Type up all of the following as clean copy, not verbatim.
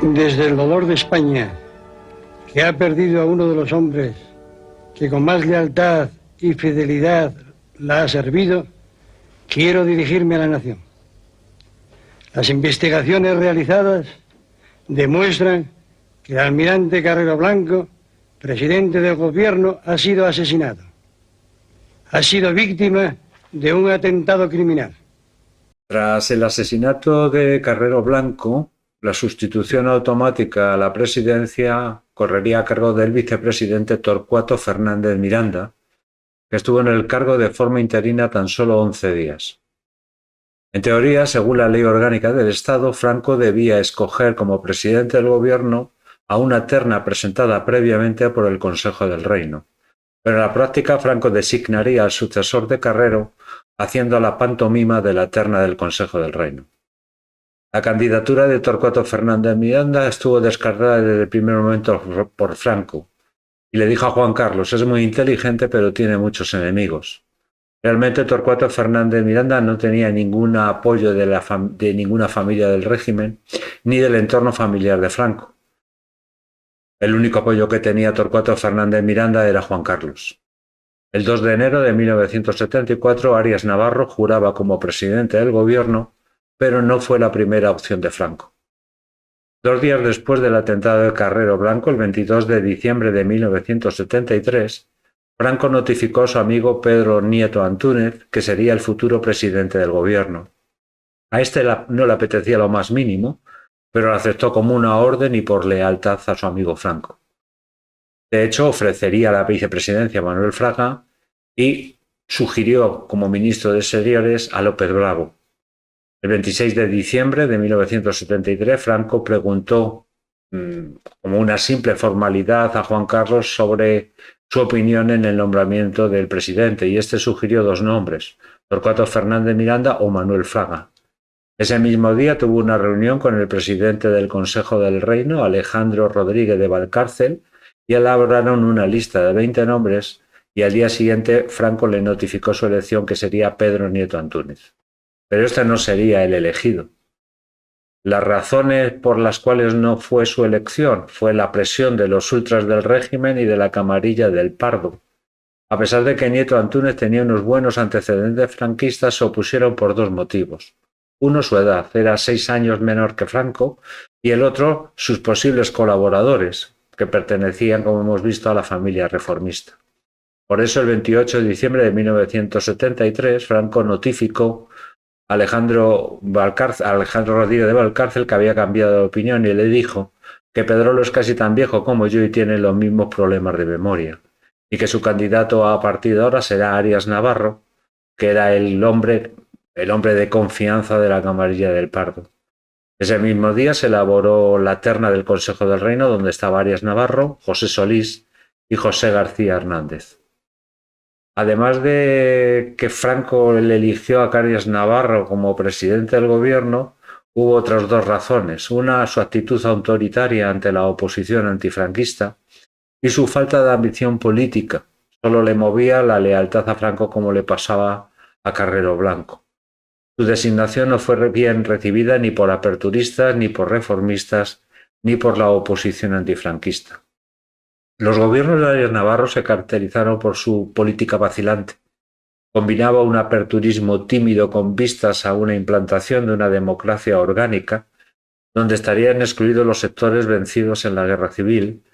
Desde el dolor de España, que ha perdido a uno de los hombres que con más lealtad y fidelidad la ha servido, quiero dirigirme a la nación. Las investigaciones realizadas demuestran que el almirante Carrero Blanco, presidente del gobierno, ha sido asesinado. Ha sido víctima de un atentado criminal. Tras el asesinato de Carrero Blanco, la sustitución automática a la presidencia correría a cargo del vicepresidente Torcuato Fernández Miranda, que estuvo en el cargo de forma interina tan solo 11 días. En teoría, según la Ley Orgánica del Estado, Franco debía escoger como presidente del gobierno a una terna presentada previamente por el Consejo del Reino. Pero en la práctica, Franco designaría al sucesor de Carrero, haciendo la pantomima de la terna del Consejo del Reino. La candidatura de Torcuato Fernández Miranda estuvo descartada desde el primer momento por Franco, y le dijo a Juan Carlos: es muy inteligente, pero tiene muchos enemigos. Realmente Torcuato Fernández Miranda no tenía ningún apoyo de ninguna familia del régimen, ni del entorno familiar de Franco. El único apoyo que tenía Torcuato Fernández Miranda era Juan Carlos. El 2 de enero de 1974, Arias Navarro juraba como presidente del gobierno, pero no fue la primera opción de Franco. 2 días después del atentado de Carrero Blanco, el 22 de diciembre de 1973, Franco notificó a su amigo Pedro Nieto Antúnez que sería el futuro presidente del gobierno. A este no le apetecía lo más mínimo, pero lo aceptó como una orden y por lealtad a su amigo Franco. De hecho, ofrecería la vicepresidencia a Manuel Fraga y sugirió como ministro de Exteriores a López Bravo. El 26 de diciembre de 1973, Franco preguntó, como una simple formalidad, a Juan Carlos sobre su opinión en el nombramiento del presidente, y este sugirió 2 nombres, Torcuato Fernández Miranda o Manuel Fraga. Ese mismo día tuvo una reunión con el presidente del Consejo del Reino, Alejandro Rodríguez de Valcárcel, y elaboraron una lista de 20 nombres, y al día siguiente Franco le notificó su elección, que sería Pedro Nieto Antúnez. Pero este no sería el elegido. Las razones por las cuales no fue su elección fue la presión de los ultras del régimen y de la camarilla del Pardo. A pesar de que Nieto Antúnez tenía unos buenos antecedentes franquistas, se opusieron por 2 motivos. Uno, su edad, era 6 años menor que Franco, y el otro, sus posibles colaboradores, que pertenecían, como hemos visto, a la familia reformista. Por eso, el 28 de diciembre de 1973, Franco notificó a Alejandro Rodríguez de Valcárcel que había cambiado de opinión, y le dijo que Pedrolo es casi tan viejo como yo y tiene los mismos problemas de memoria, y que su candidato a partir de ahora será Arias Navarro, que era el hombre de confianza de la camarilla del Pardo. Ese mismo día se elaboró la terna del Consejo del Reino, donde estaba Arias Navarro, José Solís y José García Hernández. Además de que Franco le eligió a Arias Navarro como presidente del gobierno, hubo otras 2 razones. Una, su actitud autoritaria ante la oposición antifranquista, y su falta de ambición política. Solo le movía la lealtad a Franco, como le pasaba a Carrero Blanco. Su designación no fue bien recibida ni por aperturistas, ni por reformistas, ni por la oposición antifranquista. Los gobiernos de Arias Navarro se caracterizaron por su política vacilante. Combinaba un aperturismo tímido con vistas a una implantación de una democracia orgánica, donde estarían excluidos los sectores vencidos en la guerra civil.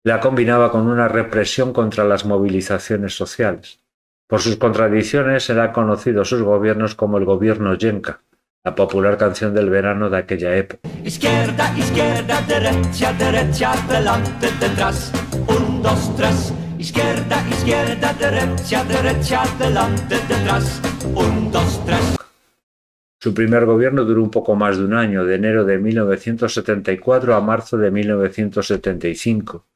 La combinaba con una represión contra las movilizaciones sociales. Por sus contradicciones eran conocidos sus gobiernos como el gobierno Yenca, la popular canción del verano de aquella época. Izquierda, izquierda, derecha, derecha, adelante, detrás. 1, 2, 3. Izquierda, izquierda, derecha, derecha, adelante, detrás. 1, 2, 3. Su primer gobierno duró un poco más de un año, de enero de 1974 a marzo de 1975.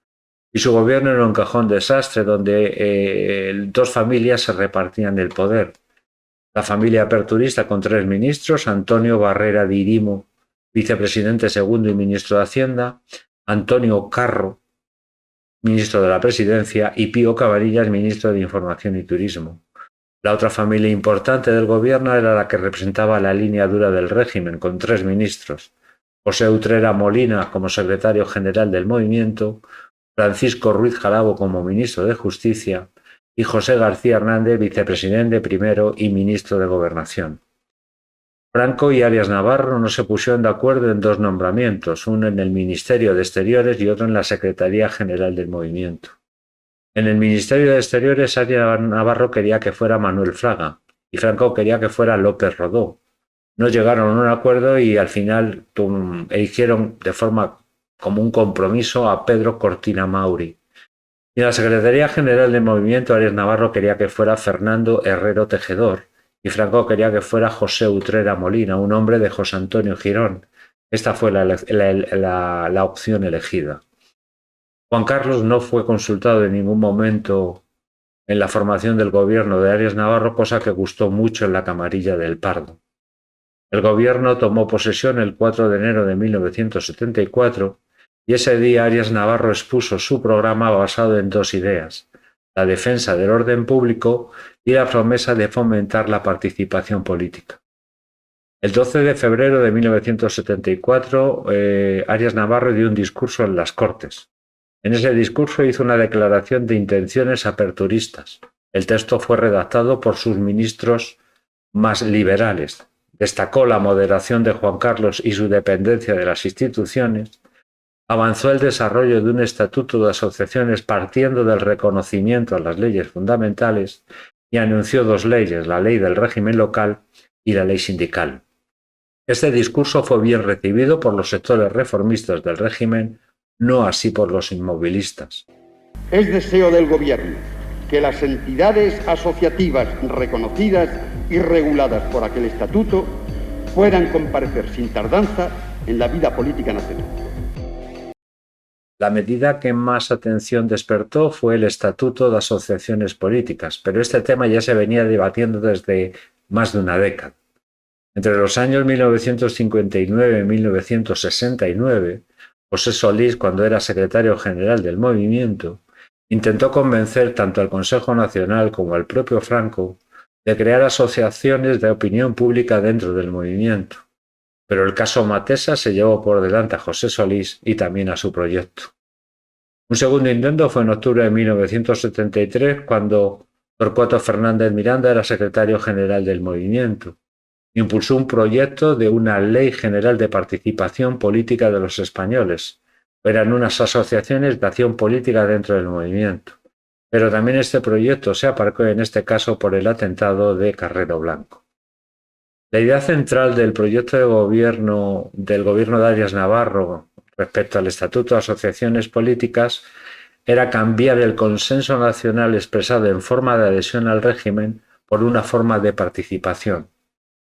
Y su gobierno era un cajón desastre, donde 2 familias se repartían el poder. La familia aperturista, con 3 ministros: Antonio Barrera de Irimo, vicepresidente segundo y ministro de Hacienda; Antonio Carro, ministro de la Presidencia; y Pío Cabanillas, ministro de Información y Turismo. La otra familia importante del gobierno era la que representaba la línea dura del régimen, con 3 ministros: José Utrera Molina como secretario general del movimiento, Francisco Ruiz Jarabo como ministro de Justicia y José García Hernández, vicepresidente primero y ministro de Gobernación. Franco y Arias Navarro no se pusieron de acuerdo en dos nombramientos, uno en el Ministerio de Exteriores y otro en la Secretaría General del Movimiento. En el Ministerio de Exteriores, Arias Navarro quería que fuera Manuel Fraga y Franco quería que fuera López Rodó. No llegaron a un acuerdo y al final eligieron de forma como un compromiso a Pedro Cortina Mauri. Y en la Secretaría General del Movimiento, Arias Navarro quería que fuera Fernando Herrero Tejedor y Franco quería que fuera José Utrera Molina, un hombre de José Antonio Girón. Esta fue la opción elegida. Juan Carlos no fue consultado en ningún momento en la formación del gobierno de Arias Navarro, cosa que gustó mucho en la camarilla del Pardo. El gobierno tomó posesión el 4 de enero de 1974 y ese día Arias Navarro expuso su programa basado en dos ideas: la defensa del orden público y la promesa de fomentar la participación política. El 12 de febrero de 1974, Arias Navarro dio un discurso en las Cortes. En ese discurso hizo una declaración de intenciones aperturistas. El texto fue redactado por sus ministros más liberales. Destacó la moderación de Juan Carlos y su dependencia de las instituciones. Avanzó el desarrollo de un estatuto de asociaciones partiendo del reconocimiento a las leyes fundamentales y anunció dos leyes, la ley del régimen local y la ley sindical. Este discurso fue bien recibido por los sectores reformistas del régimen, no así por los inmovilistas. Es deseo del Gobierno que las entidades asociativas reconocidas y reguladas por aquel estatuto puedan comparecer sin tardanza en la vida política nacional. La medida que más atención despertó fue el Estatuto de Asociaciones Políticas, pero este tema ya se venía debatiendo desde más de una década. Entre los años 1959 y 1969, José Solís, cuando era secretario general del movimiento, intentó convencer tanto al Consejo Nacional como al propio Franco de crear asociaciones de opinión pública dentro del movimiento. Pero el caso Matesa se llevó por delante a José Solís y también a su proyecto. Un segundo intento fue en octubre de 1973, cuando Torcuato Fernández Miranda era secretario general del movimiento. Impulsó un proyecto de una ley general de participación política de los españoles. Eran unas asociaciones de acción política dentro del movimiento. Pero también este proyecto se aparcó en este caso por el atentado de Carrero Blanco. La idea central del proyecto de gobierno del gobierno de Arias Navarro respecto al Estatuto de Asociaciones Políticas era cambiar el consenso nacional expresado en forma de adhesión al régimen por una forma de participación.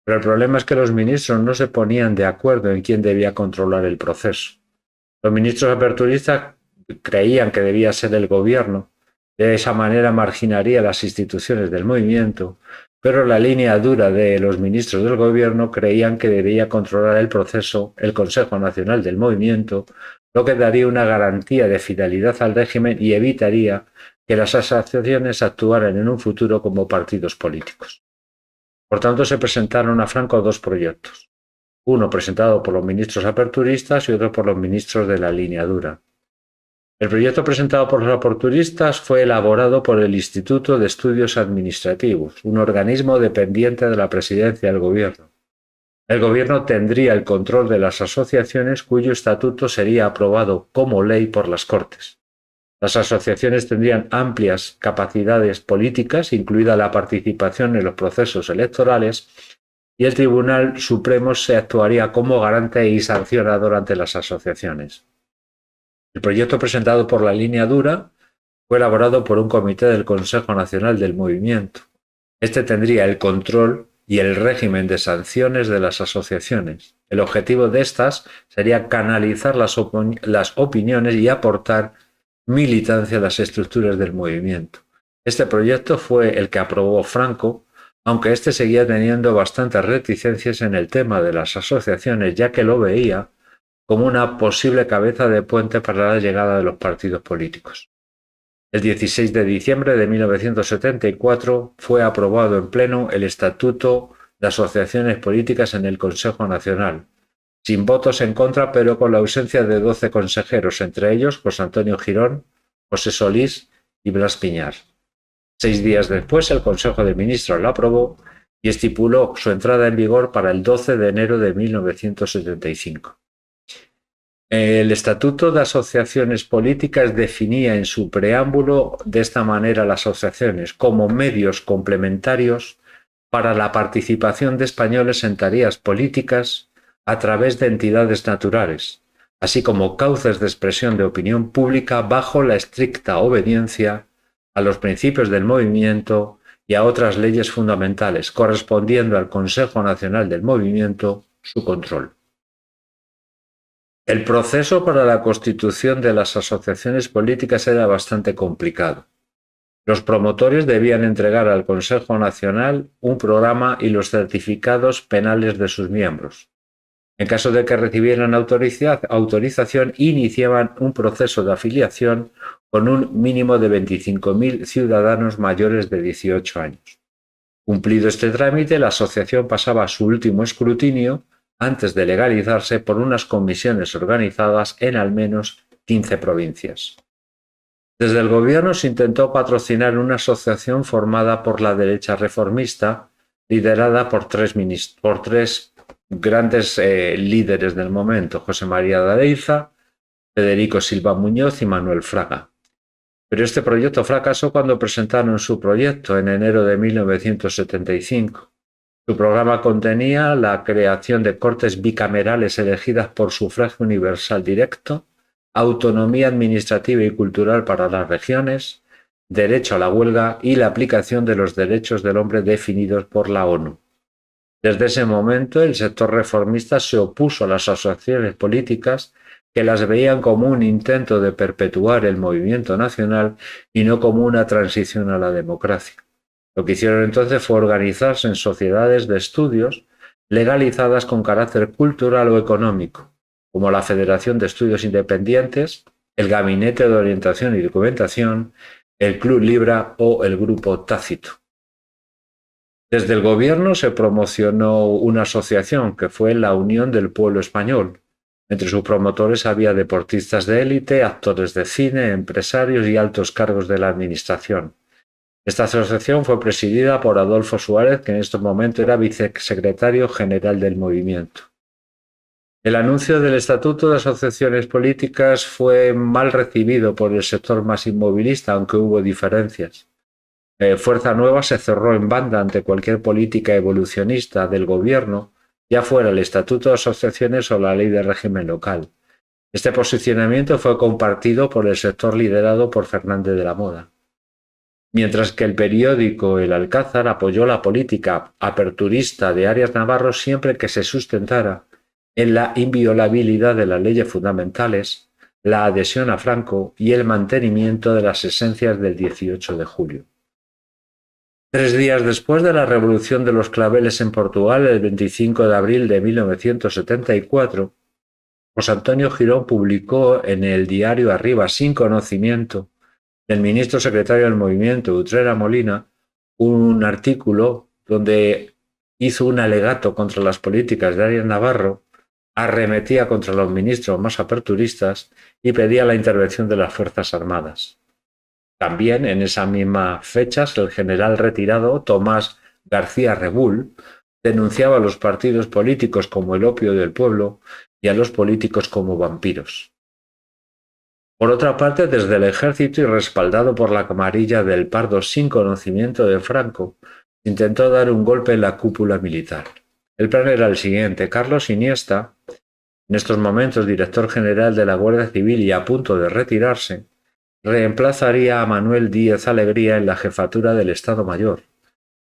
Pero el problema es que los ministros no se ponían de acuerdo en quién debía controlar el proceso. Los ministros aperturistas creían que debía ser el gobierno, de esa manera marginaría las instituciones del movimiento, pero la línea dura de los ministros del gobierno creían que debía controlar el proceso el Consejo Nacional del Movimiento, lo que daría una garantía de fidelidad al régimen y evitaría que las asociaciones actuaran en un futuro como partidos políticos. Por tanto, se presentaron a Franco dos proyectos, uno presentado por los ministros aperturistas y otro por los ministros de la línea dura. El proyecto presentado por los aperturistas fue elaborado por el Instituto de Estudios Administrativos, un organismo dependiente de la presidencia del gobierno. El gobierno tendría el control de las asociaciones cuyo estatuto sería aprobado como ley por las Cortes. Las asociaciones tendrían amplias capacidades políticas, incluida la participación en los procesos electorales, y el Tribunal Supremo se actuaría como garante y sancionador ante las asociaciones. El proyecto presentado por la línea dura fue elaborado por un comité del Consejo Nacional del Movimiento. Este tendría el control y el régimen de sanciones de las asociaciones. El objetivo de estas sería canalizar las opiniones y aportar militancia a las estructuras del movimiento. Este proyecto fue el que aprobó Franco, aunque este seguía teniendo bastantes reticencias en el tema de las asociaciones, ya que lo veía como una posible cabeza de puente para la llegada de los partidos políticos. El 16 de diciembre de 1974 fue aprobado en pleno el Estatuto de Asociaciones Políticas en el Consejo Nacional, sin votos en contra, pero con la ausencia de 12 consejeros, entre ellos José Antonio Girón, José Solís y Blas Piñar. 6 días después, el Consejo de Ministros la aprobó y estipuló su entrada en vigor para el 12 de enero de 1975. El Estatuto de Asociaciones Políticas definía en su preámbulo de esta manera las asociaciones como medios complementarios para la participación de españoles en tareas políticas a través de entidades naturales, así como cauces de expresión de opinión pública bajo la estricta obediencia a los principios del movimiento y a otras leyes fundamentales, correspondiendo al Consejo Nacional del Movimiento su control. El proceso para la constitución de las asociaciones políticas era bastante complicado. Los promotores debían entregar al Consejo Nacional un programa y los certificados penales de sus miembros. En caso de que recibieran autorización, iniciaban un proceso de afiliación con un mínimo de 25.000 ciudadanos mayores de 18 años. Cumplido este trámite, la asociación pasaba a su último escrutinio antes de legalizarse por unas comisiones organizadas en al menos 15 provincias. Desde el gobierno se intentó patrocinar una asociación formada por la derecha reformista, liderada por tres grandes líderes del momento, José María de Areiza, Federico Silva Muñoz y Manuel Fraga. Pero este proyecto fracasó cuando presentaron su proyecto en enero de 1975. Su programa contenía la creación de Cortes bicamerales elegidas por sufragio universal directo, autonomía administrativa y cultural para las regiones, derecho a la huelga y la aplicación de los derechos del hombre definidos por la ONU. Desde ese momento, el sector reformista se opuso a las asociaciones políticas que las veían como un intento de perpetuar el movimiento nacional y no como una transición a la democracia. Lo que hicieron entonces fue organizarse en sociedades de estudios legalizadas con carácter cultural o económico, como la Federación de Estudios Independientes, el Gabinete de Orientación y Documentación, el Club Libra o el Grupo Tácito. Desde el gobierno se promocionó una asociación que fue la Unión del Pueblo Español. Entre sus promotores había deportistas de élite, actores de cine, empresarios y altos cargos de la administración. Esta asociación fue presidida por Adolfo Suárez, que en este momento era vicesecretario general del movimiento. El anuncio del Estatuto de Asociaciones Políticas fue mal recibido por el sector más inmovilista, aunque hubo diferencias. Fuerza Nueva se cerró en banda ante cualquier política evolucionista del gobierno, ya fuera el Estatuto de Asociaciones o la Ley de Régimen Local. Este posicionamiento fue compartido por el sector liderado por Fernández de la Moda. Mientras que el periódico El Alcázar apoyó la política aperturista de Arias Navarro siempre que se sustentara en la inviolabilidad de las leyes fundamentales, la adhesión a Franco y el mantenimiento de las esencias del 18 de julio. 3 días después de la Revolución de los Claveles en Portugal, el 25 de abril de 1974, José Antonio Girón publicó en el diario Arriba, sin conocimiento del ministro secretario del movimiento, Utrera Molina, un artículo donde hizo un alegato contra las políticas de Arias Navarro, arremetía contra los ministros más aperturistas y pedía la intervención de las Fuerzas Armadas. También en esas mismas fechas el general retirado Tomás García Rebull denunciaba a los partidos políticos como el opio del pueblo y a los políticos como vampiros. Por otra parte, desde el ejército y respaldado por la camarilla del Pardo sin conocimiento de Franco, intentó dar un golpe en la cúpula militar. El plan era el siguiente: Carlos Iniesta, en estos momentos director general de la Guardia Civil y a punto de retirarse, reemplazaría a Manuel Díaz Alegría en la jefatura del Estado Mayor,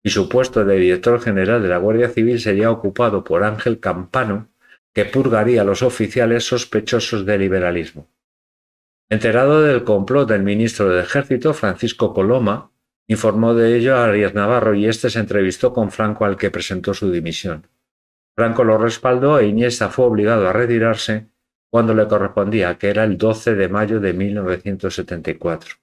y su puesto de director general de la Guardia Civil sería ocupado por Ángel Campano, que purgaría a los oficiales sospechosos de liberalismo. Enterado del complot del ministro del Ejército, Francisco Coloma, informó de ello a Arias Navarro y éste se entrevistó con Franco, al que presentó su dimisión. Franco lo respaldó e Iniesta fue obligado a retirarse cuando le correspondía, que era el 12 de mayo de 1974.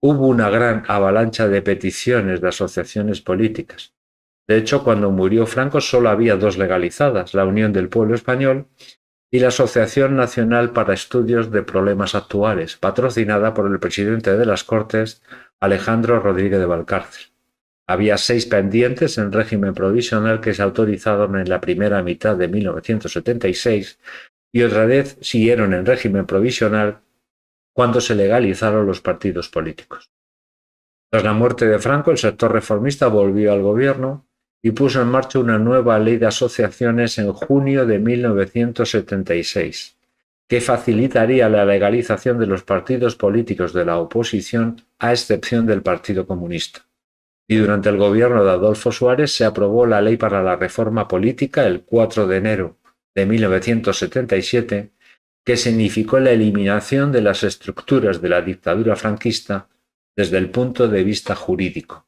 Hubo una gran avalancha de peticiones de asociaciones políticas. De hecho, cuando murió Franco solo había dos legalizadas, la Unión del Pueblo Español y la Asociación Nacional para Estudios de Problemas Actuales, patrocinada por el presidente de las Cortes, Alejandro Rodríguez de Valcárcel. Había 6 pendientes en régimen provisional que se autorizaron en la primera mitad de 1976 y otra vez siguieron en régimen provisional cuando se legalizaron los partidos políticos. Tras la muerte de Franco, el sector reformista volvió al gobierno y puso en marcha una nueva ley de asociaciones en junio de 1976, que facilitaría la legalización de los partidos políticos de la oposición, a excepción del Partido Comunista. Y durante el gobierno de Adolfo Suárez se aprobó la Ley para la Reforma Política el 4 de enero de 1977, que significó la eliminación de las estructuras de la dictadura franquista desde el punto de vista jurídico.